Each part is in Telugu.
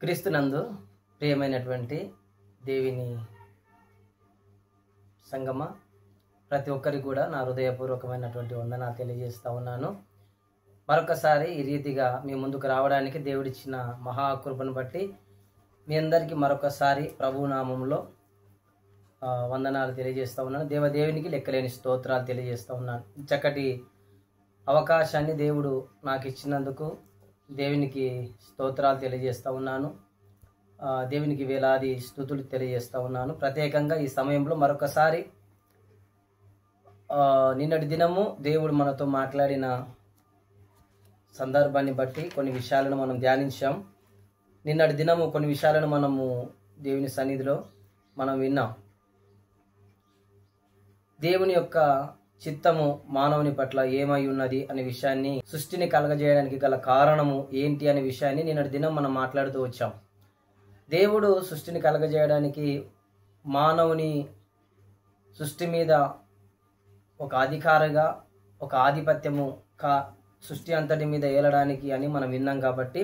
క్రీస్తునందు ప్రియమైనటువంటి దేవుని సంగమ, ప్రతి ఒక్కరికి కూడా నా హృదయపూర్వకమైనటువంటి వందనాలు తెలియజేస్తూ ఉన్నాను. మరొకసారి ఈ రీతిగా మీ ముందుకు రావడానికి దేవుడిచ్చిన మహాకృపను బట్టి మీ అందరికీ మరొకసారి ప్రభునామంలో వందనాలు తెలియజేస్తూ ఉన్నాను. దేవునికి లెక్కలేని స్తోత్రాలు తెలియజేస్తూ ఉన్నాను. చక్కటి అవకాశాన్ని దేవుడు నాకు ఇచ్చినందుకు దేవునికి స్తోత్రాలు తెలియజేస్తూ ఉన్నాను. దేవునికి వేలాది స్తుతులు తెలియజేస్తూ ఉన్నాను. ప్రత్యేకంగా ఈ సమయంలో మరొకసారి నిన్నటి దినము దేవుడు మనతో మాట్లాడిన సందర్భాన్ని బట్టి కొన్ని విషయాలను మనం ధ్యానించాం. నిన్నటి దినము కొన్ని విషయాలను మనము దేవుని సన్నిధిలో మనం విన్నాం. దేవుని యొక్క చిత్తము మానవుని పట్ల ఏమై ఉన్నది అనే విషయాన్ని, సృష్టిని కలగజేయడానికి గల కారణము ఏంటి అనే విషయాన్ని నిన్నటి దినం మనం మాట్లాడుతూ వచ్చాం. దేవుడు సృష్టిని కలగజేయడానికి మానవుని సృష్టి మీద ఒక అధికారిగా, ఒక ఆధిపత్యము సృష్టి అంతటి మీద ఏలడానికి అని మనం విన్నాం. కాబట్టి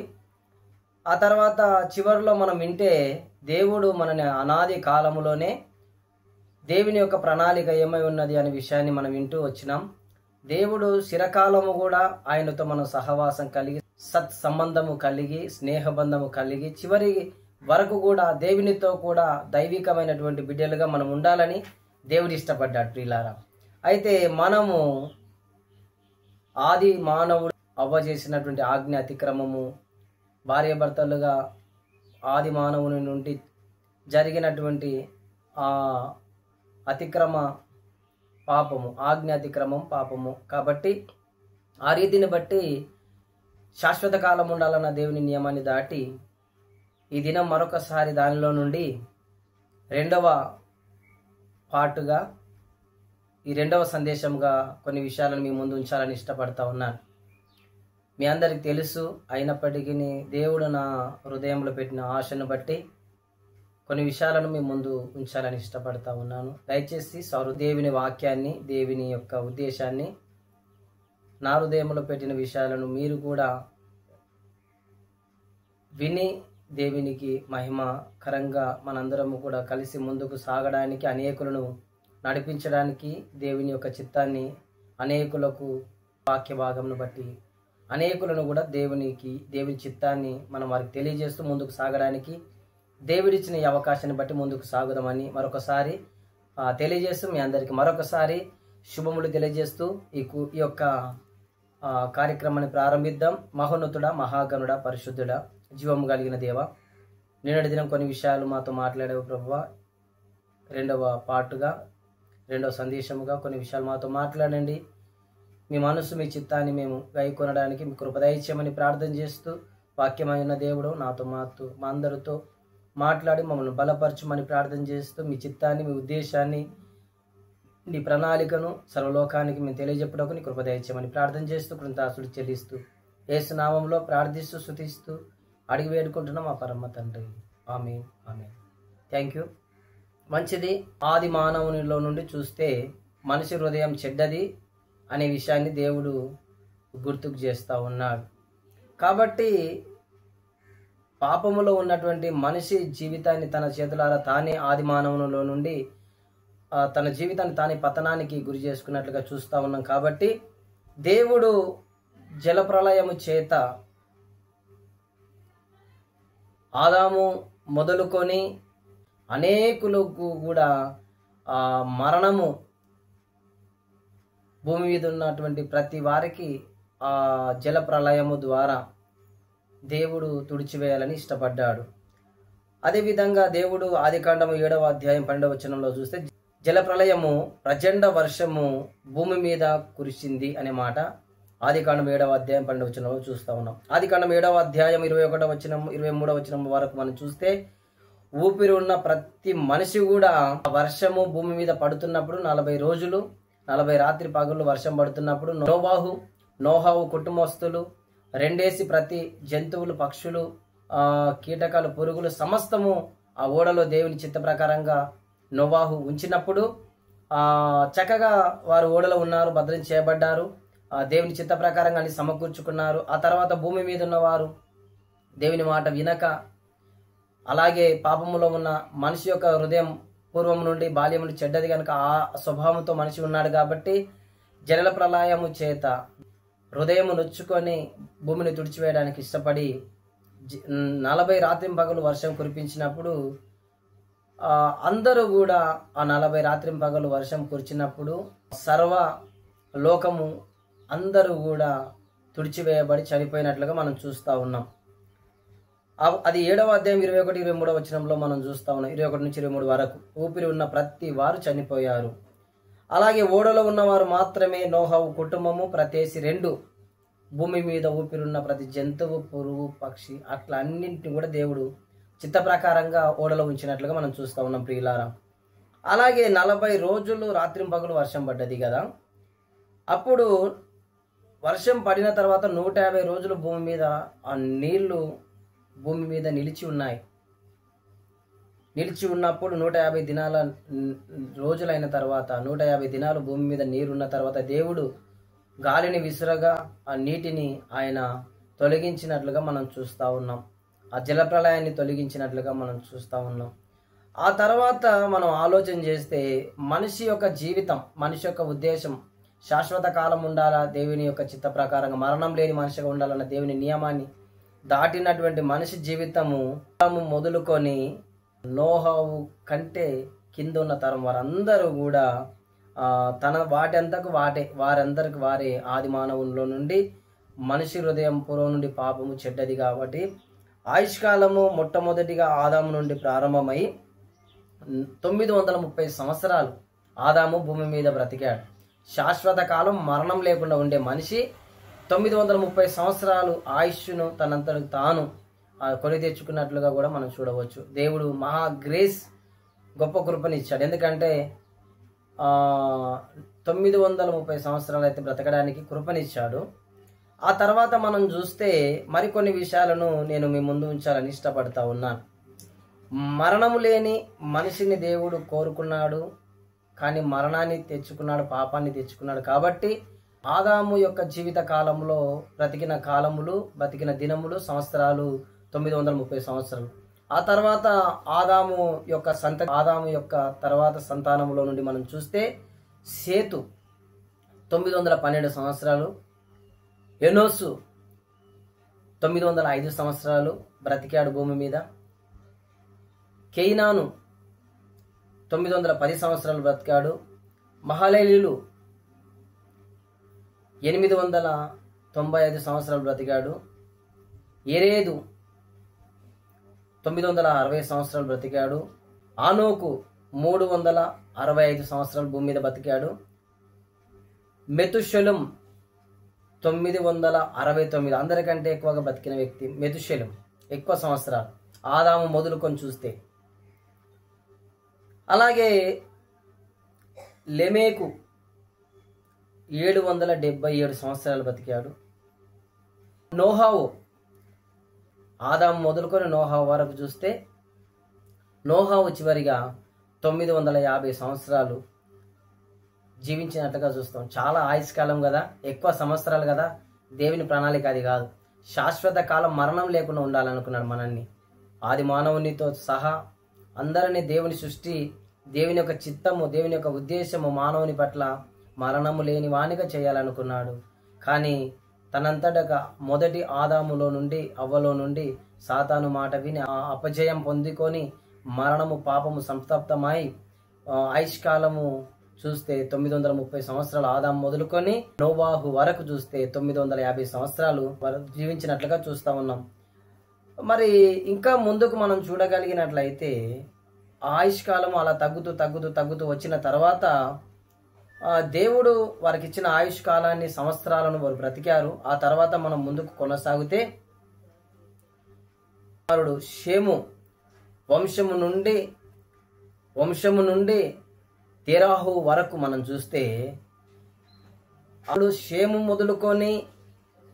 ఆ తర్వాత చివరిలో మనం వింటే దేవుడు మనని అనాది కాలములోనే దేవుని యొక్క ప్రణాళిక ఏమై ఉన్నది అనే విషయాన్ని మనం వింటూ వచ్చినాం. దేవుడు చిరకాలము కూడా ఆయనతో మనం సహవాసం కలిగి, సత్ సంబంధము కలిగి, స్నేహబంధము కలిగి, చివరి వరకు కూడా దేవునితో కూడా దైవికమైనటువంటి బిడ్డలుగా మనం ఉండాలని దేవుడు ఇష్టపడ్డాడు. ప్రియులారా, అయితే మనము ఆది మానవుడు అవ్వ చేసినటువంటి ఆజ్ఞ అతిక్రమము, భార్యాభర్తలుగా ఆది మానవుని నుండి జరిగినటువంటి అతిక్రమ పాపము, ఆజ్ఞ అతిక్రమం పాపము. కాబట్టి ఆ రీతిని బట్టి శాశ్వత కాలం ఉండాలన్న దేవుని నియమాన్ని దాటి ఈ దినం మరొకసారి దానిలో నుండి రెండవ పార్టుగా, ఈ రెండవ సందేశంగా కొన్ని విషయాలను మీ ముందు ఉంచాలని ఇష్టపడతా ఉన్నాను. మీ అందరికి తెలుసు, అయినప్పటికీ దేవుడు నా హృదయంలో పెట్టిన ఆశను బట్టి కొన్ని విషయాలను మీ ముందు ఉంచాలని ఇష్టపడతా ఉన్నాను. దయచేసి దేవుని వాక్యాన్ని, దేవుని యొక్క ఉద్దేశాన్ని, నా హృదయంలో పెట్టిన విషయాలను మీరు కూడా విని దేవునికి మహిమకరంగా మనందరము కూడా కలిసి ముందుకు సాగడానికి, అనేకులను నడిపించడానికి, దేవుని యొక్క చిత్తాన్ని అనేకులకు వాక్య భాగంను బట్టి అనేకులను కూడా దేవుని చిత్తాన్ని మనం వారికి తెలియజేస్తూ ముందుకు సాగడానికి దేవుడిచ్చిన ఈ అవకాశాన్ని బట్టి ముందుకు సాగుదామని మరొకసారి తెలియజేస్తూ మీ అందరికీ మరొకసారి శుభములు తెలియజేస్తూ ఈ యొక్క కార్యక్రమాన్ని ప్రారంభిద్దాం. మహోన్నతుడా, మహాగణుడా, పరిశుద్ధుడా, జీవము కలిగిన దేవ, నిన్నటి దినం కొన్ని విషయాలు మాతో మాట్లాడేవు ప్రభువా. రెండవ పార్టుగా, రెండవ సందేశముగా కొన్ని విషయాలు మాతో మాట్లాడండి. మీ మనసు, మీ చిత్తాన్ని మేము గైకొనడానికి మీ కృప దయచేయమని ప్రార్థన చేస్తూ, వాక్యమైన దేవుడు నాతో మా అందరితో మాట్లాడి మమ్మల్ని బలపరచమని ప్రార్థన చేస్తూ, మీ చిత్తాన్ని, మీ ఉద్దేశాన్ని, నీ ప్రణాళికను సర్వలోకానికి మేము తెలియజెప్పడానికి నీ కృప దయచేయమని ప్రార్థన చేస్తూ, కృతజ్ఞతాస్తుతులు చెల్లిస్తూ, యేసు నామములో ప్రార్థిస్తూ స్తుతిస్తూ అడిగి వేడుకుంటున్నాం మా పరమ తండ్రి. Amen, amen. Thank you. మంచిది. ఆది మానవునిలో నుండి చూస్తే మనిషి హృదయం చెడ్డది అనే విషయాన్ని దేవుడు గుర్తుకు చేస్తూ ఉన్నాడు. కాబట్టి పాపములో ఉన్నటువంటి మనిషి జీవితాన్ని తన చేతులారా తానే ఆది మానవునిలో నుండి తన జీవితాన్ని తానే పతనానికి గురి చేసుకున్నట్లుగా చూస్తూ ఉన్నాం. కాబట్టి దేవుడు జలప్రళయము చేత ఆదాము మొదలుకొని అనేకులకు కూడా మరణము, భూమి మీద ఉన్నటువంటి ప్రతి వారికి ఆ జలప్రళయము ద్వారా దేవుడు తుడిచివేయాలని ఇష్టపడ్డాడు. అదేవిధంగా దేవుడు ఆదికాండము 7వ అధ్యాయం 12వ వచనంలో చూస్తే జలప్రళయము, ప్రచండ వర్షము భూమి మీద కురిసింది అనే మాట ఆదికాండం 7వ అధ్యాయం 12వ వచనంలో చూస్తూ ఉన్నాం. ఆదికాండం 7వ అధ్యాయం 21వ వచనం 23వ వచనం వరకు మనం చూస్తే ఊపిరి ఉన్న ప్రతి మనిషి కూడా వర్షము భూమి మీద పడుతున్నప్పుడు 40 రోజులు 40 రాత్రి పగళ్ళు వర్షం పడుతున్నప్పుడు నోహావు కుటుంబస్తులు, రెండేసి ప్రతి జంతువులు, పక్షులు, కీటకాలు, పురుగులు సమస్తము ఆ ఓడలో దేవుని చిత్త ప్రకారంగా నోవాహు ఉంచినప్పుడు చక్కగా వారు ఓడలో ఉన్నారు, భద్రం చేయబడ్డారు. దేవుని చిత్త ప్రకారంగా అన్ని సమకూర్చుకున్నారు. ఆ తర్వాత భూమి మీద ఉన్నవారు దేవుని మాట వినక అలాగే పాపములో ఉన్న మనిషి యొక్క హృదయం పూర్వం నుండి బాల్యం నుండి చెడ్డది కనుక ఆ స్వభావంతో మనిషి ఉన్నాడు కాబట్టి జల ప్రళయము చేత హృదయము నొచ్చుకొని భూమిని తుడిచివేయడానికి ఇష్టపడి 40 రాత్రింపగలు వర్షం కురిపించినప్పుడు అందరూ కూడా ఆ 40 రాత్రింపగలు వర్షం కురిచినప్పుడు సర్వ లోకము అందరూ కూడా తుడిచివేయబడి చనిపోయినట్లుగా మనం చూస్తూ ఉన్నాం. అది 7వ అధ్యాయం 21, 23 వచనంలో మనం చూస్తా ఉన్నాం. 21 నుంచి 23 వరకు ఊపిరి ఉన్న ప్రతి వారు చనిపోయారు. అలాగే ఓడలో ఉన్నవారు మాత్రమే నోహవు కుటుంబము ప్రతేసి 2 భూమి మీద ఊపిరున్న ప్రతి జంతువు పురుగు పక్షి అట్లా అన్నింటిని కూడా దేవుడు చిత్త ప్రకారంగా ఓడలో ఉంచినట్లుగా మనం చూస్తూ ఉన్నాం ప్రియులారా. అలాగే 40 రోజులు రాత్రింపగలు వర్షం పడ్డది కదా. అప్పుడు వర్షం పడిన తర్వాత 150 రోజులు భూమి మీద ఆ నీళ్లు భూమి మీద నిలిచి ఉన్నాయి. నిలిచి ఉన్నప్పుడు 150 దినాల రోజులైన తర్వాత 150 దినాలు భూమి మీద నీరున్న తర్వాత దేవుడు గాలిని విసురగా ఆ నీటిని ఆయన తొలగించినట్లుగా మనం చూస్తూ ఉన్నాం. ఆ జలప్రళయాన్ని తొలగించినట్లుగా మనం చూస్తూ ఉన్నాం. ఆ తర్వాత మనం ఆలోచన చేస్తే మనిషి యొక్క జీవితం, మనిషి యొక్క ఉద్దేశం శాశ్వత కాలం ఉండాలా, దేవుని యొక్క చిత్త ప్రకారంగా మరణం లేని మనిషిగా ఉండాలన్న దేవుని నియమాన్ని దాటినటువంటి మనిషి జీవితము మొదలుకొని నోహవు కంటే కింద ఉన్న తరం వారందరూ కూడా తన వాటంతకు వారందరికి వారే ఆది మానవుల్లో నుండి మనిషి హృదయం పూర్వం నుండి పాపము చెడ్డది కాబట్టి ఆయుష్కాలము మొట్టమొదటిగా ఆదాము నుండి ప్రారంభమై 930 సంవత్సరాలు ఆదాము భూమి మీద బ్రతికాడు. శాశ్వత కాలం మరణం లేకుండా ఉండే మనిషి 930 సంవత్సరాలు ఆయుష్ను తనంతకు తాను కొని తెచ్చుకున్నట్లుగా కూడా మనం చూడవచ్చు. దేవుడు మహా గ్రేస్ గొప్ప కృపని ఇచ్చాడు. ఎందుకంటే 930 సంవత్సరాలు అయితే బ్రతకడానికి కృపనిచ్చాడు. ఆ తర్వాత మనం చూస్తే మరికొన్ని విషయాలను నేను మీ ముందు ఉంచాలని ఇష్టపడతా ఉన్నాను. మరణము లేని మనిషిని దేవుడు కోరుకున్నాడు, కానీ మరణాన్ని తెచ్చుకున్నాడు, పాపాన్ని తెచ్చుకున్నాడు. కాబట్టి ఆదాము యొక్క జీవిత కాలంలో బ్రతికిన దినములు సంవత్సరాలు 930 సంవత్సరాలు. ఆ తర్వాత ఆదాము యొక్క తర్వాత సంతానంలో నుండి మనం చూస్తే సేతు 912 సంవత్సరాలు, ఎనోసు 905 సంవత్సరాలు బ్రతికాడు భూమి మీద. కేయినాను 910 సంవత్సరాలు బ్రతికాడు. మహలేలీలు 895 సంవత్సరాలు బ్రతికాడు. ఎరేదు 960 సంవత్సరాలు బ్రతికాడు. ఆనోకు 365 సంవత్సరాలు భూమి మీద బ్రతికాడు. మెతుషెలం 969, అందరికంటే ఎక్కువగా బతికిన వ్యక్తి మెతుషెలం, ఎక్కువ సంవత్సరాలు ఆదాము మొదలుకొని చూస్తే. అలాగే లెమేకు 777 సంవత్సరాలు బతికాడు. నోహావు ఆదాము మొదలుకొని నోహావు వరకు చూస్తే నోహావు చివరిగా 950 సంవత్సరాలు జీవించినట్లుగా చూస్తాం. చాలా ఆయుష్కాలం కదా, ఎక్కువ సంవత్సరాలు కదా. దేవుని ప్రణాళిక అది కాదు. శాశ్వత కాలం మరణం లేకుండా ఉండాలనుకున్నాడు మనల్ని. ఆది మానవునితో సహా అందరినీ దేవుని సృష్టి, దేవుని యొక్క చిత్తము, దేవుని యొక్క ఉద్దేశము మానవుని పట్ల మరణము లేని వానిగా చేయాలనుకున్నాడు. కానీ తనంతటగా మొదటి ఆదాములో నుండి అవ్వలో నుండి సాతాను మాట విని అపజయం పొందుకొని మరణము పాపము సంతప్తమై ఆయుష్కాలము చూస్తే 930 సంవత్సరాలు ఆదాము మొదలుకొని నోవాహు వరకు చూస్తే 950 సంవత్సరాలు జీవించినట్లుగా చూస్తూ ఉన్నాం. మరి ఇంకా ముందుకు మనం చూడగలిగినట్లయితే ఆయుష్కాలం అలా తగ్గుతూ వచ్చిన తర్వాత దేవుడు వారికి ఇచ్చిన ఆయుష్ కాలాన్ని, సంవత్సరాలను వారు బ్రతికారు. ఆ తర్వాత మనం ముందుకు కొనసాగితే షేము వంశము నుండి తెరాహు వరకు మనం చూస్తే అప్పుడు షేము మొదలుకొని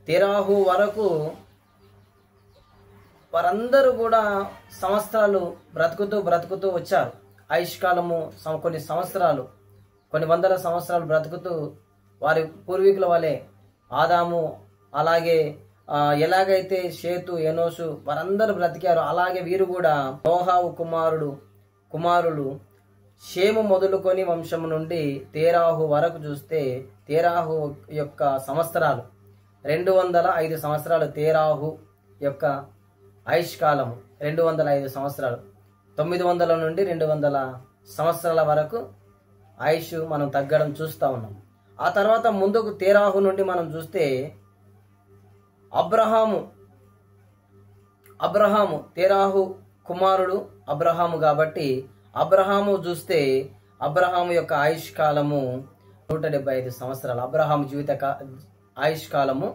తెరాహు వరకు వారందరూ కూడా సంవత్సరాలు బ్రతుకుతూ వచ్చారు. ఆయుష్కాలము కొన్ని సంవత్సరాలు, కొన్ని వందల సంవత్సరాలు బ్రతుకుతూ వారి పూర్వీకుల వలె ఆదాము అలాగే ఎలాగైతే షేతు, ఎనోషు వారందరూ బ్రతికారో అలాగే వీరు కూడా నోహావు కుమారులు షేము మొదలుకొని వంశము నుండి తేరాహు వరకు చూస్తే తేరాహు యొక్క సంవత్సరాలు 205 సంవత్సరాలు. తేరాహు యొక్క ఆయుష్కాలము 205 సంవత్సరాలు. 900 నుండి 200 సంవత్సరాల వరకు ఆయుష్ మనం తగ్గడం చూస్తూ ఉన్నాం. ఆ తర్వాత ముందుకు తేరాహు నుండి మనం చూస్తే అబ్రహాము తేరాహు కుమారుడు అబ్రహాము కాబట్టి అబ్రహాము చూస్తే అబ్రహాము యొక్క ఆయుష్ కాలము 175 సంవత్సరాలు. అబ్రహాము ఆయుష్ కాలము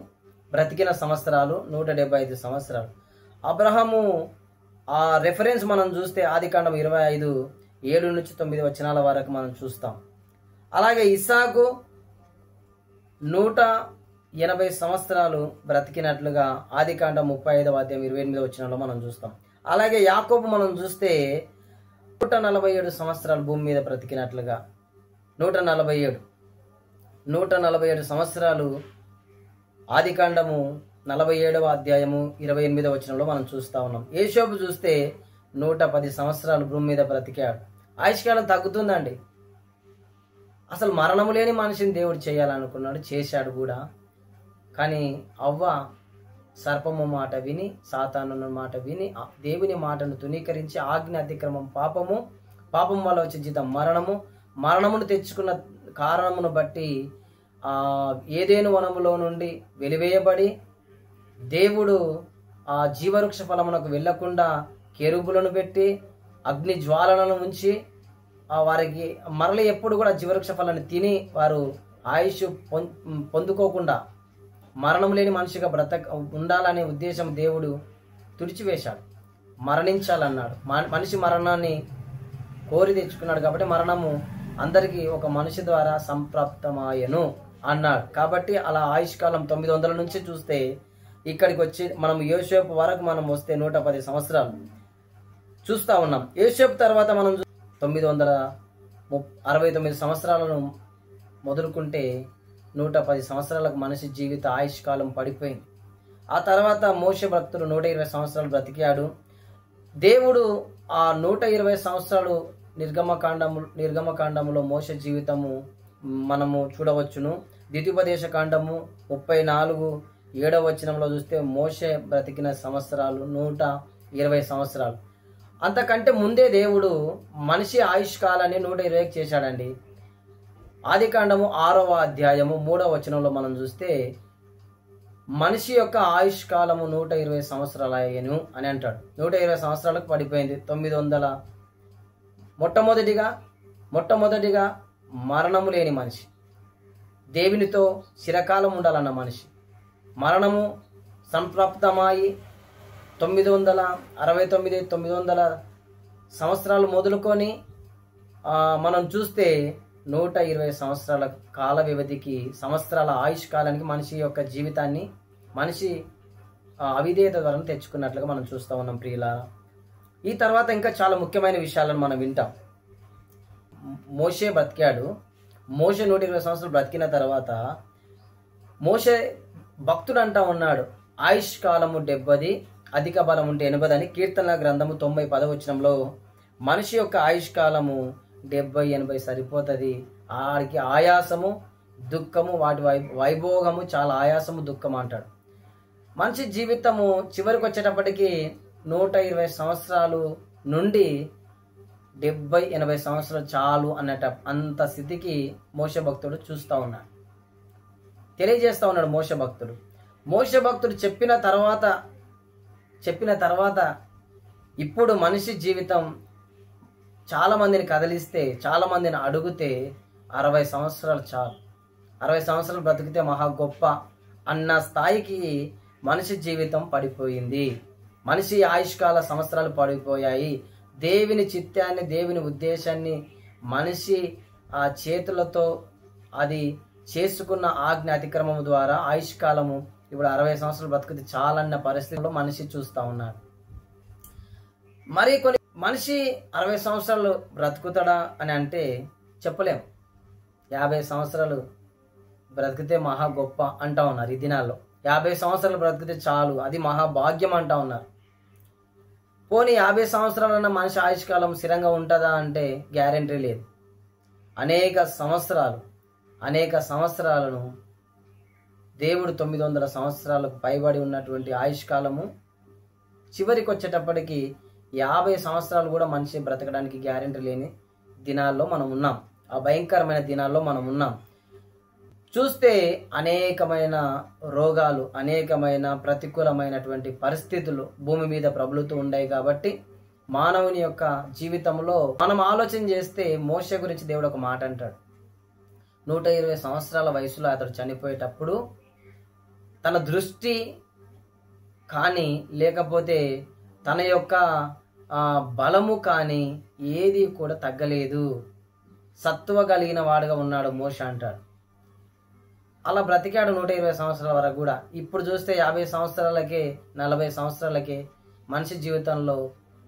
బ్రతికిన సంవత్సరాలు 175 సంవత్సరాలు. అబ్రహాము ఆ రెఫరెన్స్ మనం చూస్తే ఆదికాండం 25:7-9 వచనాల వరకు మనం చూస్తాం. అలాగే ఇస్సాకు 180 సంవత్సరాలు బ్రతికినట్లుగా ఆదికాండం 35:28 వచనంలో మనం చూస్తాం. అలాగే యాకోబు మనం చూస్తే 147 సంవత్సరాలు భూమి మీద బ్రతికినట్లుగా 147 సంవత్సరాలు ఆదికాండము 47:28 వచనంలో మనం చూస్తా ఉన్నాం. యేషోబు చూస్తే 110 సంవత్సరాలు భూమి మీద బ్రతికాడు. ఆయుష్కాలం తగ్గుతుందండి. అసలు మరణము లేని మనిషిని దేవుడు చేయాలనుకున్నాడు, చేశాడు కూడా. కానీ అవ్వ సర్పము మాట విని, సాతాను మాట విని, దేవుని మాటను తునీకరించి ఆజ్ఞ అతిక్రమం పాపం వల్ల వచ్చే జీతం మరణమును తెచ్చుకున్న కారణమును బట్టి ఏదేను వనములో నుండి వెలివేయబడి దేవుడు ఆ జీవవృక్ష ఫలమునకు వెళ్లకుండా కెరూబులను పెట్టి అగ్ని జ్వాలలను ఉంచి వారికి మరలి ఎప్పుడు కూడా జీవవృక్ష ఫలాన్ని తిని వారు ఆయుష్ పొందుకోకుండా మరణం లేని మనిషిగా ఉండాలనే ఉద్దేశం దేవుడు తుడిచివేశాడు. మరణించాలన్నాడు. మనిషి మరణాన్ని కోరి తెచ్చుకున్నాడు కాబట్టి మరణము అందరికీ ఒక మనిషి ద్వారా సంప్రాప్తమాయను అన్నాడు. కాబట్టి అలా ఆయుష్కాలం 900 నుంచి చూస్తే ఇక్కడికి వచ్చి మనం యోసేపు వరకు మనం వస్తే 110 సంవత్సరాలు చూస్తా ఉన్నాం. యోసేపు తర్వాత మనం 969 సంవత్సరాలను మొదలుకుంటే 110 సంవత్సరాలకు మనిషి జీవిత ఆయుష్కాలం పడిపోయింది. ఆ తర్వాత మోషే భక్తుడు 120 సంవత్సరాలు బ్రతికాడు. దేవుడు ఆ 120 సంవత్సరాలు నిర్గమకాండములో మోషే జీవితము మనము చూడవచ్చును. ద్వితీయోపదేశ కాండము 34:7 వచనంలో చూస్తే మోషే బ్రతికిన సంవత్సరాలు 120 సంవత్సరాలు. అంతకంటే ముందే దేవుడు మనిషి ఆయుష్కాలాన్ని 120 చేశాడండి. ఆదికాండము 6:3 వచనంలో మనం చూస్తే మనిషి యొక్క ఆయుష్కాలము 120 సంవత్సరాలు అయ్యను అని అంటాడు. 120 సంవత్సరాలకు పడిపోయింది. 900 మొట్టమొదటిగా మరణము లేని మనిషి, దేవునితో చిరకాలం ఉండాలన్న మనిషి, మరణము సంప్రాప్తమాయి 900 సంవత్సరాలు మొదలుకొని మనం చూస్తే 120 సంవత్సరాల కాల వ్యవధికి సంవత్సరాల ఆయుష్ కాలానికి మనిషి యొక్క జీవితాన్ని మనిషి అవిధేయత ద్వారా తెచ్చుకున్నట్లుగా మనం చూస్తూ ఉన్నాం ప్రియులారా. ఈ తర్వాత ఇంకా చాలా ముఖ్యమైన విషయాలను మనం వింటాం. మోషే బ్రతికాడు. మోషే 120 సంవత్సరాలు బ్రతికిన తర్వాత మోషే భక్తుడు అంటా ఉన్నాడు, ఆయుష్ కాలము 70, అధిక బలం ఉంటే 80 అని. కీర్తనల గ్రంథము 90:10 వచనంలో మనిషి యొక్క ఆయుష్ కాలము 70-80 సరిపోతుంది. ఆడికి ఆయాసము దుఃఖము, వాటి వైభోగము చాలా ఆయాసము దుఃఖము అంటాడు. మనిషి జీవితము చివరికి వచ్చేటప్పటికి 120 సంవత్సరాలు నుండి 70-80 సంవత్సరాలు చాలు అంత స్థితికి మోషే భక్తుడు చూస్తూ ఉన్నాడు, తెలియజేస్తూ ఉన్నాడు. మోషే భక్తుడు చెప్పిన తర్వాత ఇప్పుడు మనిషి జీవితం చాలా మందిని కదిలిస్తే, చాలా మందిని అడిగితే 60 సంవత్సరాలు చాలు, 60 సంవత్సరాలు బ్రతికితే మహా గొప్ప అన్న స్థాయికి మనిషి జీవితం పడిపోయింది. మనిషి ఆయుష్కాల సంవత్సరాలు పడిపోయాయి. దేవుని చిత్తాన్ని, దేవుని ఉద్దేశాన్ని మనిషి ఆ చేతులతో అది చేసుకున్న ఆజ్ఞ అతిక్రమం ద్వారా ఆయుష్కాలము ఇప్పుడు 60 సంవత్సరాలు బ్రతికితే చాలన్న పరిస్థితిలో మనిషి చూస్తూ ఉన్నాడు. మరి కొన్ని మనిషి 60 సంవత్సరాలు బ్రతుకుతాడా అని అంటే చెప్పలేం. 50 సంవత్సరాలు బ్రతికితే మహా గొప్ప అంటా ఉన్నారు ఈ దినాల్లో. 50 సంవత్సరాలు బ్రతికితే చాలు, అది మహాభాగ్యం అంటా ఉన్నారు. పోనీ 50 సంవత్సరాలన్న మనిషి ఆయుష్కాలం స్థిరంగా ఉంటుందా అంటే గ్యారెంటీ లేదు. అనేక సంవత్సరాలను దేవుడు 900 సంవత్సరాలకు పైబడి ఉన్నటువంటి ఆయుష్కాలము చివరికి వచ్చేటప్పటికి 50 సంవత్సరాలు కూడా మనిషి బ్రతకడానికి గ్యారెంటీ లేని దినాల్లో మనం ఉన్నాం. ఆ భయంకరమైన దినాల్లో మనం ఉన్నాం. చూస్తే అనేకమైన రోగాలు, అనేకమైన ప్రతికూలమైనటువంటి పరిస్థితులు భూమి మీద ప్రబలుతూ ఉన్నాయి. కాబట్టి మానవుని యొక్క జీవితంలో మనం ఆలోచన చేస్తే మోషే గురించి దేవుడు ఒక మాట అంటాడు. 120 సంవత్సరాల వయసులో అతడు చనిపోయేటప్పుడు తన దృష్టి కానీ లేకపోతే తన యొక్క బలము కానీ ఏది కూడా తగ్గలేదు, సత్తువ కలిగిన వాడుగా ఉన్నాడు మోషే అంటాడు. అలా బ్రతికాడు 120 సంవత్సరాల వరకు కూడా. ఇప్పుడు చూస్తే 50 సంవత్సరాలకే 40 సంవత్సరాలకే మనిషి జీవితంలో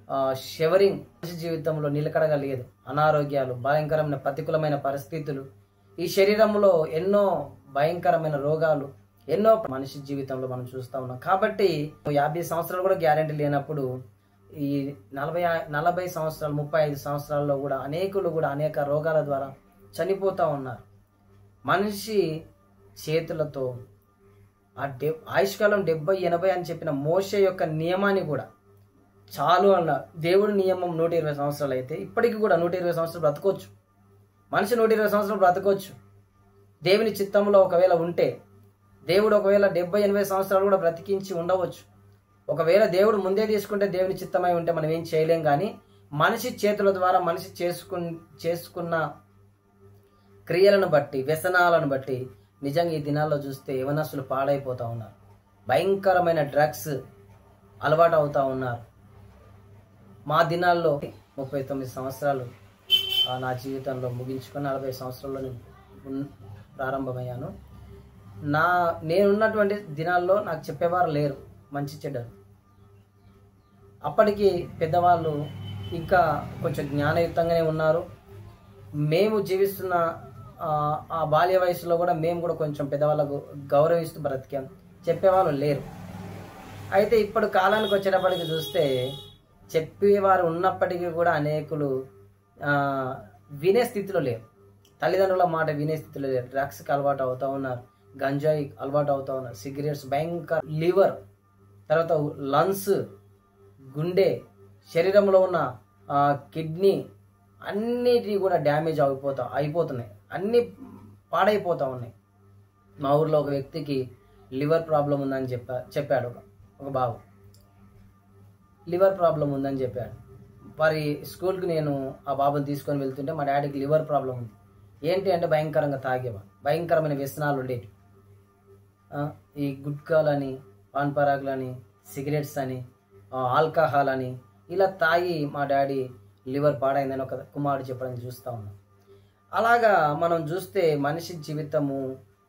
మనిషి జీవితంలో నిలకడగా లేదు. అనారోగ్యాలు, భయంకరమైన ప్రతికూలమైన పరిస్థితులు, ఈ శరీరంలో ఎన్నో భయంకరమైన రోగాలు, ఎన్నో మనిషి జీవితంలో మనం చూస్తూ ఉన్నాం. కాబట్టి 50 సంవత్సరాలు కూడా గ్యారెంటీ లేనప్పుడు ఈ 40 సంవత్సరాలు 35 సంవత్సరాల్లో కూడా అనేకులు కూడా అనేక రోగాల ద్వారా చనిపోతూ ఉన్నారు. మనిషి చేతులతో ఆయుష్కాలం 70-80 అని చెప్పిన మోషే యొక్క నియమాన్ని కూడా చాలు అన్న దేవుడి నియమం 120 సంవత్సరాలు అయితే ఇప్పటికీ కూడా 120 సంవత్సరాలు బ్రతకొచ్చు. మనిషి 120 సంవత్సరాలు బ్రతకొచ్చు. దేవుని చిత్తంలో ఒకవేళ ఉంటే దేవుడు ఒకవేళ 70-80 సంవత్సరాలు కూడా బ్రతికించి ఉండవచ్చు. ఒకవేళ దేవుడు ముందే తీసుకుంటే దేవుని చిత్తమై ఉంటే మనం ఏం చేయలేం. కానీ మనిషి చేతుల ద్వారా మనిషి చేసుకున్న క్రియలను బట్టి, వ్యసనాలను బట్టి నిజంగా ఈ దినాల్లో చూస్తే యవనస్తులు పాడైపోతూ ఉన్నారు. భయంకరమైన డ్రగ్స్ అలవాటు అవుతూ ఉన్నారు. మా దినాల్లో 39 సంవత్సరాలు నా జీవితంలో ముగించుకొని 40 సంవత్సరాల్లో నేను ప్రారంభమయ్యాను. నేనున్నటువంటి దినాల్లో నాకు చెప్పేవారు లేరు మంచి చెడ్డలు. అప్పటికి పెద్దవాళ్ళు ఇంకా కొంచెం జ్ఞానయుక్తంగానే ఉన్నారు. మేము జీవిస్తున్న ఆ బాల్య వయసులో కూడా మేము కూడా కొంచెం పెద్దవాళ్ళకు గౌరవిస్తూ బ్రతికాం. చెప్పేవాళ్ళు లేరు. అయితే ఇప్పుడు కాలానికి వచ్చేటప్పటికి చూస్తే చెప్పేవారు ఉన్నప్పటికీ కూడా అనేకులు వినే స్థితిలో లేరు. తల్లిదండ్రుల మాట వినే స్థితిలో లేరు. డ్రగ్స్కి అలవాటు అవుతూ ఉన్నారు, గంజాయి అలవాటు అవుతూ ఉన్నారు, సిగరెట్స్, భయంకర లివర్, తర్వాత లంగ్స్, గుండె, శరీరంలో ఉన్న కిడ్నీ అన్నిటి కూడా డ్యామేజ్ అయిపోతున్నాయి, అన్నీ పాడైపోతూ ఉన్నాయి. మా ఊర్లో ఒక వ్యక్తికి లివర్ ప్రాబ్లం ఉందని చెప్పాడు ఒక బాబు. లివర్ ప్రాబ్లం ఉందని చెప్పాడు. వారి స్కూల్కి నేను ఆ బాబుని తీసుకొని వెళ్తుంటే మా డాడీకి లివర్ ప్రాబ్లం ఉంది. ఏంటి అంటే భయంకరంగా తాగేవా, భయంకరమైన వ్యసనాలు ఉండేవి. ఈ గుట్కాలని, పాన్ పరాగులని, సిగరెట్స్ అని, ఆల్కహాల్ అని ఇలా తాగి మా డాడీ లివర్ పాడైందని ఒక కుమారుడు చెప్పడం చూస్తూ ఉన్నాం. అలాగా మనం చూస్తే మనిషి జీవితము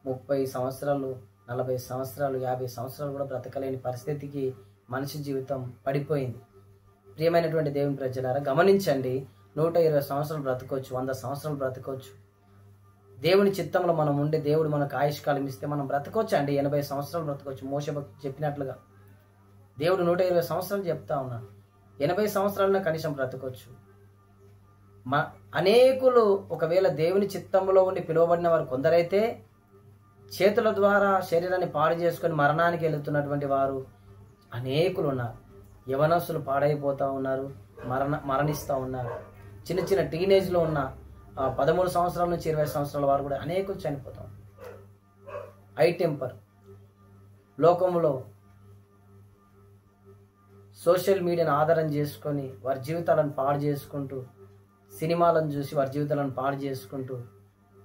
30 సంవత్సరాలు, 40 సంవత్సరాలు, 50 సంవత్సరాలు కూడా బ్రతకలేని పరిస్థితికి మనిషి జీవితం పడిపోయింది. ప్రియమైనటువంటి దేవుని ప్రజలారా గమనించండి, 120 సంవత్సరాలు బ్రతకొచ్చు, 100 సంవత్సరాలు బ్రతకొచ్చు. దేవుని చిత్తంలో మనం ఉండే దేవుడు మనకు ఆయుష్కాలం ఇస్తే మనం బ్రతకొచ్చు అండి. 80 సంవత్సరాలు బ్రతకొచ్చు. మోషే చెప్పినట్లుగా దేవుడు 120 సంవత్సరాలు చెప్తా ఉన్నాడు. 80 సంవత్సరాలనే కనీసం బ్రతకొచ్చు. అనేకులు ఒకవేళ దేవుని చిత్తంలో ఉండి పిలువబడిన వారు కొందరైతే చేతుల ద్వారా శరీరాన్ని పాడు చేసుకొని మరణానికి వెళుతున్నటువంటి వారు అనేకులు ఉన్నారు. యవనస్తులు పాడైపోతూ ఉన్నారు, మరణిస్తూ ఉన్నారు. చిన్న చిన్న టీనేజ్లో ఉన్న 13 సంవత్సరాల నుంచి 20 సంవత్సరాల వారు కూడా అనేకులు చనిపోతాం. హై టెంపర్ లోకంలో సోషల్ మీడియాను ఆధారం చేసుకొని వారి జీవితాలను పాడు చేసుకుంటూ, సినిమాలను చూసి వారి జీవితాలను పాడు చేసుకుంటూ,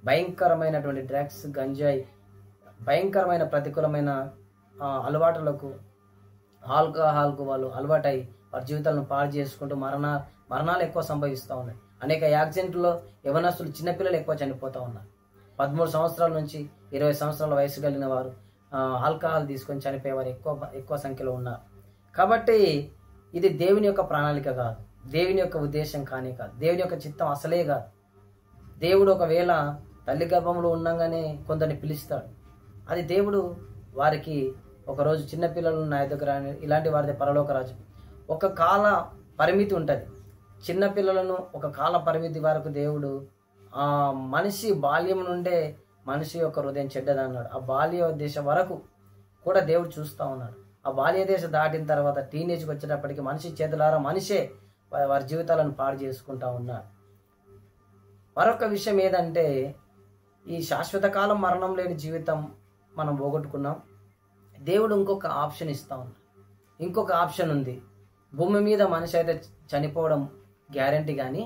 భయంకరమైనటువంటి డ్రగ్స్, గంజాయి, భయంకరమైన ప్రతికూలమైన అలవాట్లకు, ఆల్కహాల్కు వాళ్ళు అలవాటై వారి జీవితాలను పాడు చేసుకుంటూ మరణాలు ఎక్కువ సంభవిస్తూ ఉన్నాయి. అనేక యాక్సిడెంట్లో యవనస్తులు, చిన్నపిల్లలు ఎక్కువ చనిపోతూ ఉన్నారు. 13 సంవత్సరాల నుంచి 20 సంవత్సరాల వయసు కలిగిన వారు ఆల్కహాల్ తీసుకొని చనిపోయేవారు ఎక్కువ సంఖ్యలో ఉన్నారు. కాబట్టి ఇది దేవుని యొక్క ప్రణాళిక కాదు, దేవుని యొక్క ఉద్దేశం కానే కాదు, దేవుని యొక్క చిత్తం అసలే కాదు. దేవుడు ఒకవేళ తల్లి గర్భంలో ఉండగానే కొందరిని పిలుస్తాడు. అది దేవుడు వారికి ఒకరోజు చిన్నపిల్లలు నా దగ్గర ఇలాంటి వారిది పరలోక రాజ్యం. ఒక కాల పరిమితి ఉంటుంది. చిన్నపిల్లలను ఒక కాల పరిమితి వరకు దేవుడు మనిషి బాల్యం నుండే మనిషి యొక్క హృదయం చెడ్డదన్నాడు. ఆ బాల్య దశ వరకు కూడా దేవుడు చూస్తూ ఉన్నాడు. ఆ బాల్య దశ దాటిన తర్వాత టీనేజ్కి వచ్చేటప్పటికి మనిషి చేతులారా మనిషే వారి జీవితాలను పాడు చేసుకుంటా ఉన్నారు. మరొక విషయం ఏదంటే, ఈ శాశ్వత కాలం మరణం లేని జీవితం మనం పోగొట్టుకున్నాం. దేవుడు ఇంకొక ఆప్షన్ ఇస్తా ఉన్నాడు. ఇంకొక ఆప్షన్ ఉంది. భూమి మీద మనిషి అయితే చనిపోవడం గ్యారంటీ, కానీ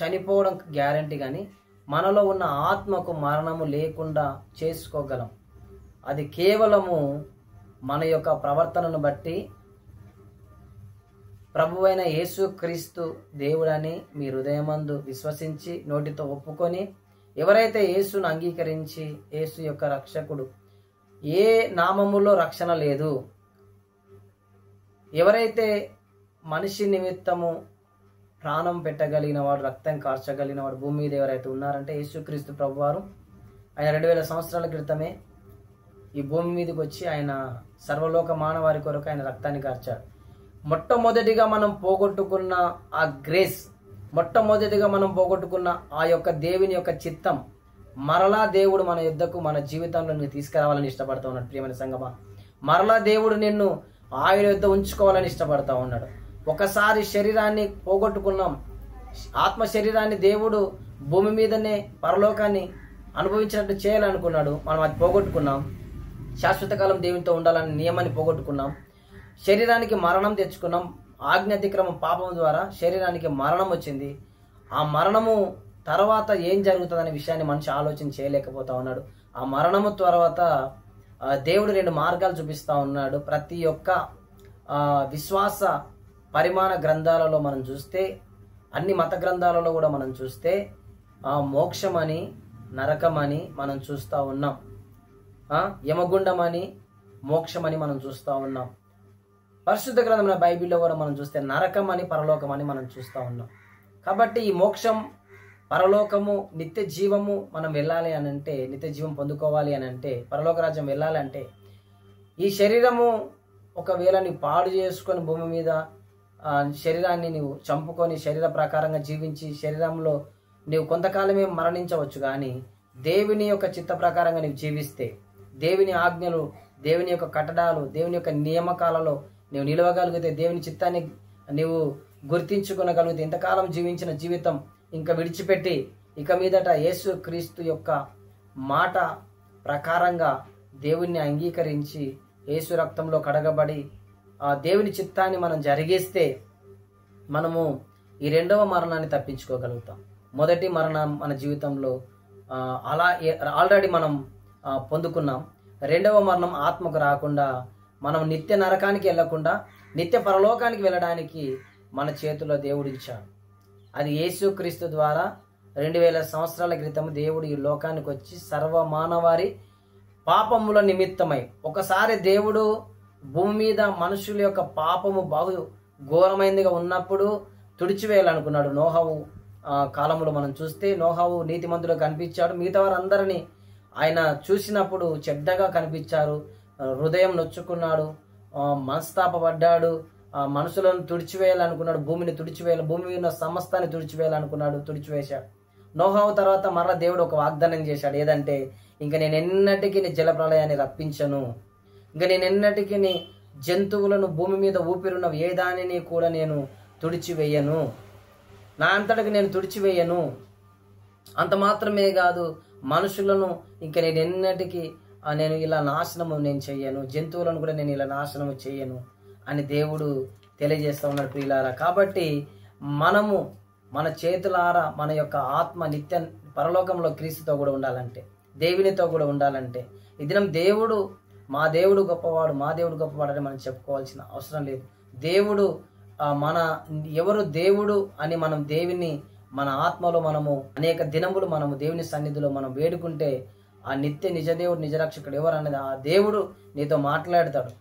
చనిపోవడం గ్యారంటీ, కానీ మనలో ఉన్న ఆత్మకు మరణము లేకుండా చేసుకోగలం. అది కేవలము మన యొక్క ప్రవర్తనను బట్టి ప్రభువైన యేసుక్రీస్తు దేవుడని మీ హృదయమందు విశ్వసించి నోటితో ఒప్పుకొని, ఎవరైతే యేసును అంగీకరించి యేసు యొక్క రక్షకుడు, ఏ నామములో రక్షణ లేదు, ఎవరైతే మనిషి నిమిత్తము ప్రాణం పెట్టగలిగిన వాడు, రక్తం కార్చగలిగిన వాడు భూమి మీద ఎవరైతే ఉన్నారంటే యేసుక్రీస్తు ప్రభువారు. ఆయన 2000 సంవత్సరాల క్రితమే ఈ భూమి మీదకి వచ్చి ఆయన సర్వలోక మానవారి కొరకు ఆయన రక్తాన్ని కార్చాడు. మొట్టమొదటిగా మనం పోగొట్టుకున్న ఆ గ్రేస్, మొట్టమొదటిగా మనం పోగొట్టుకున్న ఆ యొక్క దేవుని యొక్క చిత్తం మరలా దేవుడు మన యుద్ధకు మన జీవితంలో నువ్వు తీసుకురావాలని ఇష్టపడతా ఉన్నాడు. ప్రియమైన సంగమా, మరలా దేవుడు నిన్ను ఆయన యుద్ధ ఉంచుకోవాలని ఇష్టపడతా ఉన్నాడు. ఒకసారి శరీరాన్ని పోగొట్టుకున్నాం, ఆత్మ శరీరాన్ని దేవుడు భూమి మీదనే పరలోకాన్ని అనుభవించినట్టు చేయాలనుకున్నాడు. మనం అది పోగొట్టుకున్నాం. శాశ్వత కాలం దేవునితో ఉండాలని నియమాన్ని పోగొట్టుకున్నాం. శరీరానికి మరణం తెచ్చుకున్నాం. ఆజ్ఞాతిక్రమం పాపం ద్వారా శరీరానికి మరణం వచ్చింది. ఆ మరణము తర్వాత ఏం జరుగుతుందనే విషయాన్ని మనిషి ఆలోచన చేయలేకపోతా ఉన్నాడు. ఆ మరణము తర్వాత దేవుడు 2 మార్గాలు చూపిస్తా ఉన్నాడు. ప్రతి ఒక్క విశ్వాస పరిమాణ గ్రంథాలలో మనం చూస్తే, అన్ని మత గ్రంథాలలో కూడా మనం చూస్తే మోక్షమని, నరకమని మనం చూస్తూ ఉన్నాం. యమగుండమని, మోక్షమని మనం చూస్తూ ఉన్నాం. పరిశుద్ధ గ్రంథమైన బైబిల్లో కూడా మనం చూస్తే నరకం అని, పరలోకం అని మనం చూస్తూ ఉన్నాం. కాబట్టి ఈ మోక్షం, పరలోకము, నిత్య జీవము మనం వెళ్ళాలి అని అంటే, నిత్య జీవం పొందుకోవాలి అని అంటే, పరలోక రాజ్యం వెళ్ళాలి అంటే, ఈ శరీరము ఒకవేళ నీవు పాడు చేసుకొని భూమి మీద శరీరాన్ని నీవు చంపుకొని శరీర ప్రకారంగా జీవించి శరీరంలో నీవు కొంతకాలమే మరణించవచ్చు. కానీ దేవుని యొక్క చిత్త ప్రకారంగా నీవు జీవిస్తే, దేవుని ఆజ్ఞలు, దేవుని యొక్క కట్టడాలు, దేవుని యొక్క నియామకాలలో నీవు నిలవగలిగితే, దేవుని చిత్తాన్ని నీవు గుర్తించుకోగలిగితే, ఇంతకాలం జీవించిన జీవితం ఇంకా విడిచిపెట్టి ఇక మీదట యేసు క్రీస్తు యొక్క మాట ప్రకారంగా దేవుణ్ణి అంగీకరించి యేసు రక్తంలో కడగబడి ఆ దేవుని చిత్తాన్ని మనం జరిగిస్తే మనము ఈ 2వ మరణాన్ని తప్పించుకోగలుగుతాం. మొదటి మరణం మన జీవితంలో అలా ఆల్రెడీ మనం పొందుకున్నాం. 2వ మరణం ఆత్మకు రాకుండా మనం నిత్య నరకానికి వెళ్లకుండా నిత్య పరలోకానికి వెళ్ళడానికి మన చేతిలో దేవుడు ఇచ్చాడు. అది యేసుక్రీస్తు ద్వారా 2000 సంవత్సరాల క్రితం దేవుడు ఈ లోకానికి వచ్చి సర్వమానవారి పాపముల నిమిత్తమై, ఒకసారి దేవుడు భూమి మీద మనుషుల యొక్క పాపము బహు ఘోరమైనదిగా ఉన్నప్పుడు తుడిచివేయాలనుకున్నాడు. నోహవు కాలంలో మనం చూస్తే నోహవు నీతిమంతుడు కనిపించాడు. మిగతా వారందరినీ ఆయన చూసినప్పుడు చెడ్డగా కనిపించారు. హృదయం నొచ్చుకున్నాడు, మనస్తాపడ్డాడు, మనుషులను తుడిచివేయాలనుకున్నాడు, భూమిని తుడిచివేయాలి, భూమి మీద సమస్తాన్ని తుడిచివేయాలనుకున్నాడు, తుడిచివేశాడు. నోహవు తర్వాత మరలా దేవుడు ఒక వాగ్దానం చేశాడు. ఏదంటే, ఇంకా నేను ఎన్నటికీ నీ జల ప్రళయాన్ని రప్పించను, ఇంకా నేను ఎన్నటికీ నీ జంతువులను, భూమి మీద ఊపిరున్న ఏ దానిని కూడా నేను తుడిచివేయను, నా అంతటికి నేను తుడిచివేయను. అంత మాత్రమే కాదు, మనుషులను ఇంకా నేను ఎన్నటికీ నేను ఇలా నాశనము నేను చెయ్యను, జంతువులను కూడా నేను ఇలా నాశనము చేయను అని దేవుడు తెలియజేస్తూ ఉన్నాడు ప్రియులారా. కాబట్టి మనము మన చేతులారా మన యొక్క ఆత్మ నిత్య పరలోకంలో క్రీస్తుతో కూడా ఉండాలంటే, దేవునితో కూడా ఉండాలంటే, ఈ దినం దేవుడు మా దేవుడు గొప్పవాడు, మా దేవుడు గొప్పవాడని మనం చెప్పుకోవాల్సిన అవసరం లేదు. దేవుడు ఎవరు దేవుడు అని మనం దేవుని మన ఆత్మలో మనము అనేక దినములు మనము దేవుని సన్నిధిలో మనం వేడుకుంటే, ఆ నిత్య నిజదేవుడు నిజరక్షకుడు ఎవరు అనేది ఆ దేవుడు నీతో మాట్లాడతాడు.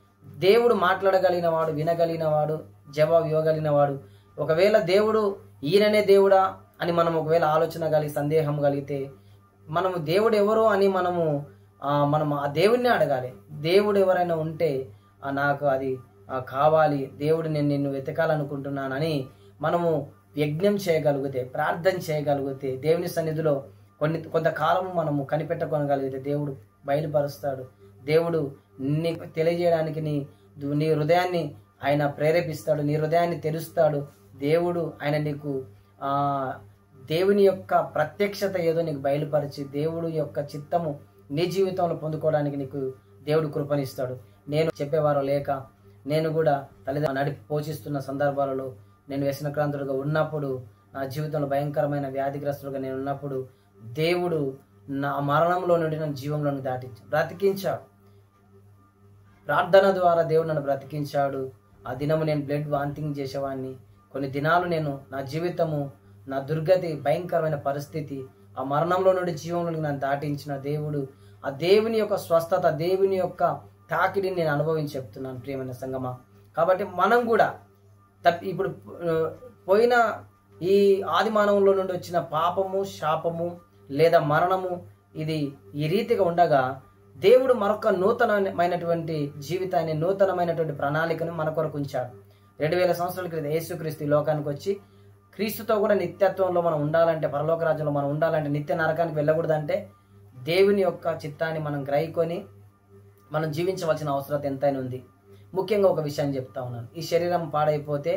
దేవుడు మాట్లాడగలిగిన వాడు, వినగలిగిన వాడు, జవాబు ఇవ్వగలిగిన వాడు. ఒకవేళ దేవుడు ఈయననే దేవుడా అని మనం ఒకవేళ ఆలోచన కలిగి సందేహం కలిగితే, మనము దేవుడు ఎవరు అని మనము మనం ఆ దేవుణ్ణి అడగాలి. దేవుడు ఎవరైనా ఉంటే నాకు అది కావాలి, దేవుడు నేను నిన్ను వెతకాలనుకుంటున్నానని మనము యజ్ఞం చేయగలిగితే, ప్రార్థన చేయగలిగితే, దేవుని సన్నిధిలో కొంతకాలం మనము కనిపెట్టుకోగలిగితే దేవుడు బయలుపరుస్తాడు. దేవుడు నీకు తెలియజేయడానికి నీ హృదయాన్ని ఆయన ప్రేరేపిస్తాడు, నీ హృదయాన్ని తెరుస్తాడు. దేవుడు ఆయన నీకు దేవుని యొక్క ప్రత్యక్షత ఏదో నీకు బయలుపరిచి దేవుడు యొక్క చిత్తము నీ జీవితంలో పొందుకోవడానికి నీకు దేవుడు కృపనిస్తాడు. నేను చెప్పేవారు లేక నేను కూడా తల్లిదండ్రులు నడిపి పోషిస్తున్న సందర్భాలలో నేను వ్యసనక్రాంతుడుగా ఉన్నప్పుడు, నా జీవితంలో భయంకరమైన వ్యాధిగ్రస్తులుగా నేను ఉన్నప్పుడు దేవుడు నా మరణంలో నుండి నన్ను జీవంలో బ్రతికించాడు. ప్రార్థన ద్వారా దేవుడు నన్ను బ్రతికించాడు. ఆ దినము నేను బ్లడ్ వాంతింగ్ చేసేవాడిని. కొన్ని దినాలు నేను నా జీవితము, నా దుర్గతి, భయంకరమైన పరిస్థితి, ఆ మరణంలో నుండి జీవంలోకి నన్ను దాటించిన దేవుడు, ఆ దేవుని యొక్క స్వస్థత, దేవుని యొక్క తాకిడిని నేను అనుభవించి చెప్తున్నాను ప్రియమైన సంగమా. కాబట్టి మనం కూడా ఇప్పుడు పోయిన ఈ ఆది మానవుల్లో నుండి వచ్చిన పాపము, శాపము లేదా మరణము ఇది ఈ రీతిగా ఉండగా దేవుడు మరొక నూతనమైనటువంటి జీవితాన్ని, నూతనమైనటువంటి ప్రణాళికను మన కొరకు ఉంచాడు. 2000 సంవత్సరాల క్రితం యేసుక్రీస్తు ఈ లోకానికి వచ్చి క్రీస్తుతో కూడా నిత్యత్వంలో మనం ఉండాలంటే, పరలోక రాజ్యంలో మనం ఉండాలంటే, నిత్య నరకానికి వెళ్ళకూడదంటే దేవుని యొక్క చిత్తాన్ని మనం గ్రహికొని మనం జీవించవలసిన అవసరం ఎంతైనా ఉంది. ముఖ్యంగా ఒక విషయాన్ని చెప్తా ఉన్నాను. ఈ శరీరం పాడైపోతే,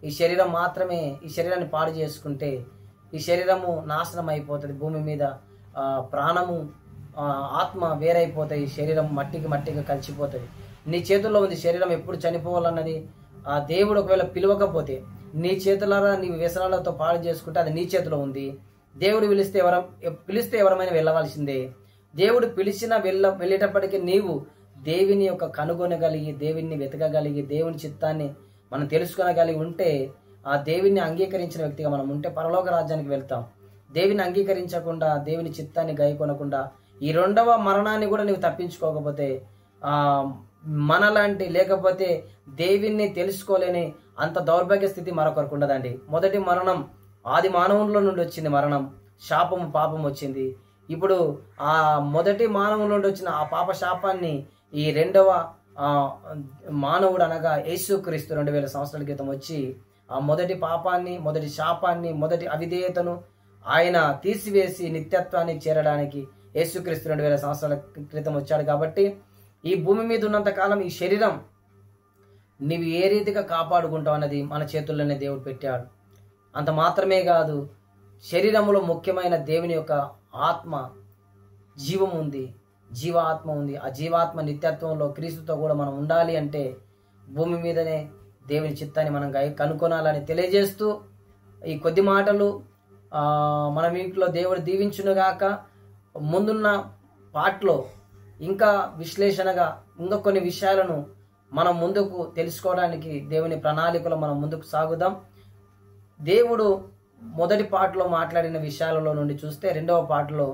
ఈ శరీరం మాత్రమే, ఈ శరీరాన్ని పాడు చేసుకుంటే ఈ శరీరము నాశనం అయిపోతుంది. భూమి మీద ప్రాణము, ఆత్మ వేరైపోతాయి. ఈ శరీరం మట్టిగా కలిసిపోతుంది. నీ చేతుల్లో ఉంది శరీరం ఎప్పుడు చనిపోవాలన్నది. ఆ దేవుడు ఒకవేళ పిలవకపోతే, నీ చేతులారా నీ వ్యసనాలతో పాడు చేసుకుంటే అది నీ చేతిలో ఉంది. దేవుడు పిలిస్తే ఎవరమైనా వెళ్ళవలసిందే. దేవుడు వెళ్ళేటప్పటికీ నీవు దేవుని యొక్క కనుగొనగలిగి, దేవుని వెతకగలిగి, దేవుని చిత్తాన్ని మనం తెలుసుకొనగలిగి ఉంటే, ఆ దేవుని అంగీకరించిన వ్యక్తిగా మనం ఉంటే పరలోక రాజ్యానికి వెళ్తాం. దేవుని అంగీకరించకుండా, దేవుని చిత్తాన్ని గైకొనకుండా ఈ రెండవ మరణాన్ని కూడా నువ్వు తప్పించుకోకపోతే, మనలాంటి లేకపోతే దేవుణ్ణి తెలుసుకోలేని అంత దౌర్భాగ్య స్థితి మరొకరికి ఉండదండి. మొదటి మరణం ఆది మానవుల్లో నుండి వచ్చింది. మరణం, శాపము, పాపం వచ్చింది. ఇప్పుడు ఆ మొదటి మానవుల నుండి వచ్చిన ఆ పాప శాపాన్ని ఈ రెండవ మానవుడు అనగా యేసుక్రీస్తు 2000 సంవత్సరాల క్రితం వచ్చి ఆ మొదటి పాపాన్ని, మొదటి శాపాన్ని, మొదటి అవిధేయతను ఆయన తీసివేసి నిత్యత్వాన్ని చేరడానికి యేసుక్రీస్తు 2000 సంవత్సరాల క్రితం వచ్చాడు. కాబట్టి ఈ భూమి మీద ఉన్నంత కాలం ఈ శరీరం నీవు ఏ రీతిగా కాపాడుకుంటావు అన్నది మన చేతుల్లోనే దేవుడు పెట్టాడు. అంత మాత్రమే కాదు, శరీరంలో ముఖ్యమైన దేవుని యొక్క ఆత్మ, జీవం ఉంది, జీవాత్మ ఉంది. ఆ జీవాత్మ నిత్యత్వంలో క్రీస్తుతో కూడా మనం ఉండాలి అంటే భూమి మీదనే దేవుని చిత్తాన్ని మనం కనుగొనాలని తెలియజేస్తూ ఈ కొద్ది మాటలు మన ఇంట్లో దేవుడు దీవించునుగాక. ముందున్న పాటలో ఇంకా విశ్లేషణగా ఇంకా కొన్ని విషయాలను మనం ముందుకు తెలుసుకోవడానికి దేవుని ప్రణాళికలో మనం ముందుకు సాగుదాం. దేవుడు మొదటి పాటలో మాట్లాడిన విషయాలలో నుండి చూస్తే రెండవ పాటలో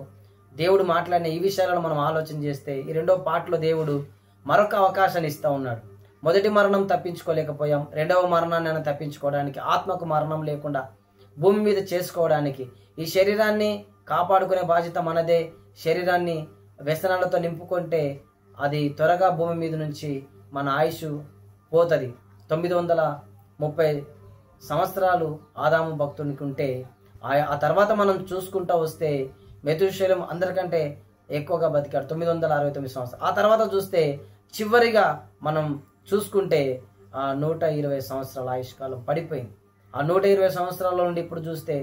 దేవుడు మాట్లాడిన ఈ విషయాలను మనం ఆలోచన చేస్తే ఈ రెండవ పాటలో దేవుడు మరొక అవకాశాన్ని ఇస్తూ ఉన్నాడు. మొదటి మరణం తప్పించుకోలేకపోయాం, రెండవ మరణాన్ని తప్పించుకోవడానికి, ఆత్మకు మరణం లేకుండా భూమి మీద చేసుకోవడానికి, ఈ శరీరాన్ని కాపాడుకునే బాధ్యత మనదే. శరీరాన్ని వ్యసనాలతో నింపుకుంటే అది త్వరగా భూమి మీద నుంచి మన ఆయుష్ పోతుంది. 930 సంవత్సరాలు ఆదాము భక్తునికి ఉంటే ఆ తర్వాత మనం చూసుకుంటూ వస్తే మెతుషేలం అందరికంటే ఎక్కువగా బతికాడు, 969 సంవత్సరాలు. ఆ తర్వాత చూస్తే చివరిగా మనం చూసుకుంటే 120 సంవత్సరాల ఆయుష్కాలం పడిపోయింది. ఆ 120 సంవత్సరాల నుండి ఇప్పుడు చూస్తే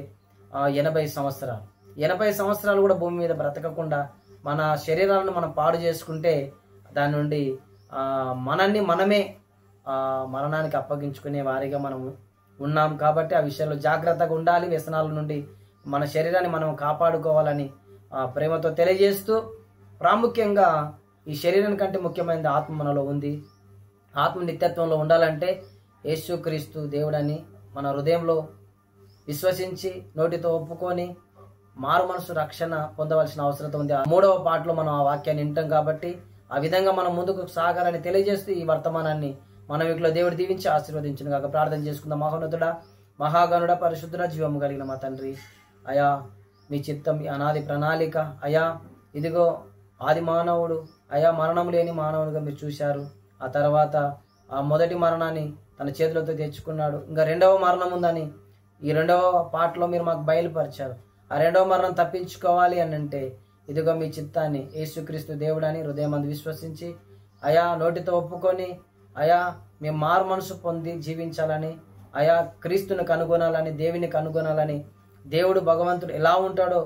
80 సంవత్సరాలు. 80 సంవత్సరాలు కూడా భూమి మీద బ్రతకకుండా మన శరీరాలను మనం పాడు చేసుకుంటే దాని నుండి మనమే మరణానికి అప్పగించుకునే వారిగా మనం ఉన్నాం. కాబట్టి ఆ విషయంలో జాగ్రత్తగా ఉండాలి. వ్యసనాల నుండి మన శరీరాన్ని మనం కాపాడుకోవాలని ప్రేమతో తెలియజేస్తూ, ప్రాముఖ్యంగా ఈ శరీరం కంటే ముఖ్యమైనది ఆత్మ మనలో ఉంది. ఆత్మ నిత్యత్వంలో ఉండాలంటే యేసుక్రీస్తు దేవుడని మన హృదయంలో విశ్వసించి నోటితో ఒప్పుకొని మారు మనసు రక్షణ పొందవలసిన అవసరం ఉంది. 3వ పాటలో మనం ఆ వాక్యాన్ని వింటాం. కాబట్టి ఆ విధంగా మనం ముందుకు సాగాలని తెలియజేస్తూ ఈ వర్తమానాన్ని మన వీటిలో దేవుడు దీవించి ఆశీర్వదించును గాక. ప్రార్థన చేసుకుందాం. మహోన్నతుడా, మహాగణుడ, పరిశుద్ధుడ, జీవము కలిగిన మా తండ్రి, అయా మీ చిత్తం, మీ అనాది ప్రణాళిక, అయా ఇదిగో ఆది మానవుడు అయా మరణం లేని మానవుడిగా మీరు చూశారు. ఆ తర్వాత ఆ మొదటి మరణాన్ని తన చేతులతో తెచ్చుకున్నాడు. ఇంకా రెండవ మరణం ఉందని ఈ రెండవ పాటలో మీరు మాకు బయలుపరిచారు. ఆ రెండవ మరణం తప్పించుకోవాలి అని అంటే ఇదిగో మీ చిత్తాన్ని యేసుక్రీస్తు దేవుడని హృదయమందు విశ్వసించి అయా నోటితో ఒప్పుకొని అయా మేము మారు మనసు పొంది జీవించాలని, అయా క్రీస్తుని కనుగొనాలని, దేవుని కనుగొనాలని, దేవుడు భగవంతుడు ఎలా ఉంటాడో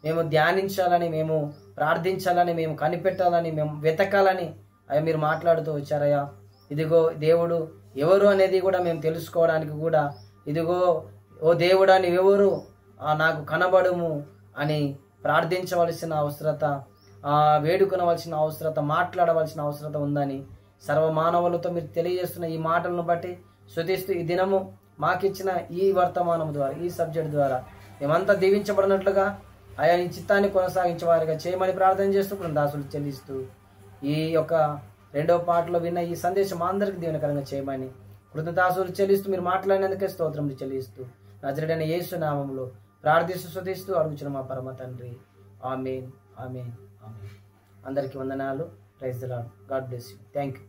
మేము ధ్యానించాలని, మేము ప్రార్థించాలని, మేము కనిపెట్టాలని, మేము వెతకాలని అయ్యా మీరు మాట్లాడుతూ వచ్చారయ్యా. ఇదిగో దేవుడు ఎవరు అనేది కూడా మేము తెలుసుకోవడానికి కూడా ఇదిగో ఓ దేవుడా నీవెవరు నాకు కనబడుము అని ప్రార్థించవలసిన అవసరత, వేడుకొనవలసిన అవసరత, మాట్లాడవలసిన అవసరత ఉందని సర్వమానవులతో మీరు తెలియజేస్తున్న ఈ మాటలను బట్టి స్తుతిస్తూ ఈ దినము మాకిచ్చిన ఈ వర్తమానం ద్వారా, ఈ సబ్జెక్ట్ ద్వారా మేమంతా దీవించబడినట్లుగా ఆయా నీ చిత్తాన్ని కొనసాగించే వారిగా చేయమని ప్రార్థన చేస్తూ కృతజ్ఞతాస్తులు చెల్లిస్తూ ఈ యొక్క రెండవ పాటలో విన్న ఈ సందేశం అందరికీ దీవెనకరంగా చేయమని కృతజ్ఞతాస్తులు చెల్లిస్తూ మీరు మాట్లాడినందుకే స్తోత్రములు చెల్లిస్తూ నజరేయుడైన యేసు నామములో ప్రార్థిస్తూ స్తుతిస్తూ అడుగుచున్న మా పరమ తండ్రి. ఆమేన్, ఆమేన్, ఆమేన్. అందరికీ వందనాలు. Praise the Lord. God bless you. Thank you.